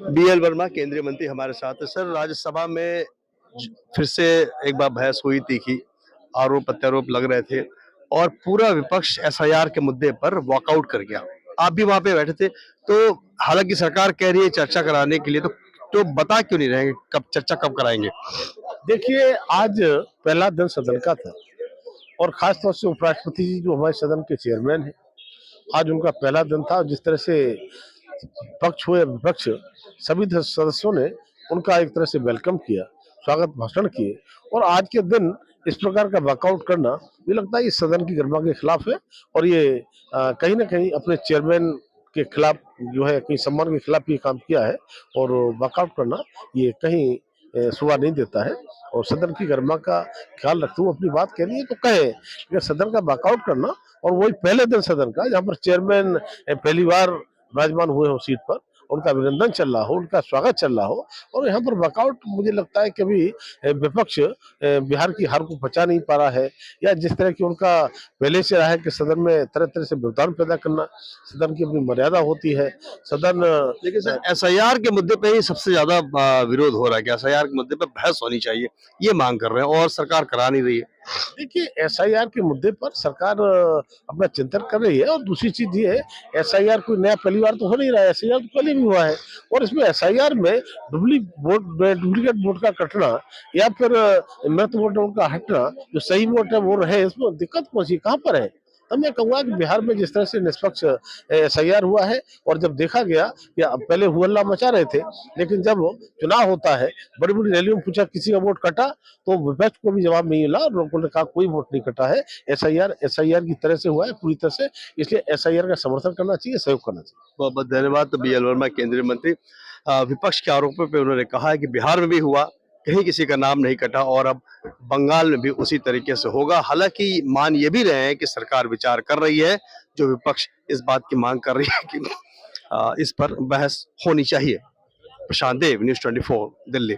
BL Verma केंद्रीय मंत्री हमारे साथ है। सर, राज्यसभा में फिर से एक बार बहस हुई तीखी, आरोप प्रत्यारोप लग रहे थे और पूरा विपक्ष एसआईआर के मुद्दे पर वॉकआउट कर गया। आप भी वहां पे बैठे थे, तो हालांकि सरकार कह रही है चर्चा कराने के लिए, तो बता क्यों नहीं रहे कब चर्चा कब कराएंगे? देखिए, आज पहला दिन सदन का था और खास तौर से उपराष्ट्रपति जी जो हमारे सदन के चेयरमैन हैं, आज उनका पहला दिन था। जिस तरह से पक्ष हो या विपक्ष, सभी सदस्यों ने उनका एक तरह से वेलकम किया, स्वागत भाषण किए। और आज के दिन इस प्रकार का वॉकआउट करना, मुझे लगता है ये सदन की गरिमा के खिलाफ है और ये कहीं ना कहीं अपने चेयरमैन के खिलाफ जो है, कहीं सम्मान के खिलाफ ये काम किया है। और वॉकआउट करना ये कहीं शोभा नहीं देता है। और सदन की गरिमा का ख्याल रखते हुए अपनी बात कह रही है तो कहे, लेकिन सदन का वॉकआउट करना, और वही पहले दिन सदन का जहाँ पर चेयरमैन पहली बार विराजमान हुए हो सीट पर, उनका अभिनंदन चल रहा हो, उनका स्वागत चल रहा हो, और यहाँ पर वॉकआउट, मुझे लगता है कि अभी विपक्ष बिहार की हार को बचा नहीं पा रहा है। या जिस तरह की उनका पहले से रहा है कि सदन में तरह तरह से व्यवधान पैदा करना, सदन की अपनी मर्यादा होती है। सदन लेकिन सर, एसआईआर के मुद्दे पे ही सबसे ज्यादा विरोध हो रहा है कि एसआईआर के मुद्दे पे बहस होनी चाहिए, ये मांग कर रहे हैं और सरकार करा नहीं रही है। देखिए, एसआईआर के मुद्दे पर सरकार अपना चिंतन कर रही है। और दूसरी चीज ये है, एसआईआर कोई नया पहली बार तो हो नहीं रहा है, एसआईआर तो पहले भी हुआ है। और इसमें एसआईआर में डुप्लीकेट वोट का कटना या फिर मृत वोट का हटना, जो सही वोट है वो रहे, इसमें दिक्कत कौन सी कहाँ पर है? तो मैं कहूंगा कि बिहार में जिस तरह से निष्पक्ष एसआईआर हुआ है, और जब देखा गया कि पहले हुल्ला मचा रहे थे, लेकिन जब चुनाव होता है, बड़ी बड़ी रैलियों में पूछा किसी का वोट कटा, तो विपक्ष को भी जवाब नहीं मिला और लोगों ने कहा कोई वोट नहीं कटा है। एसआईआर की तरह से हुआ है पूरी तरह से, इसलिए एसआईआर का समर्थन करना चाहिए, सहयोग करना चाहिए। बहुत बहुत धन्यवाद। तो बीएल वर्मा केंद्रीय मंत्री, विपक्ष के आरोपों पे उन्होंने कहा है कि बिहार में भी हुआ, कहीं किसी का नाम नहीं कटा और अब बंगाल में भी उसी तरीके से होगा। हालांकि मान ये भी रहे हैं कि सरकार विचार कर रही है, जो विपक्ष इस बात की मांग कर रही है कि इस पर बहस होनी चाहिए। प्रशांत देव, न्यूज़ 24, दिल्ली।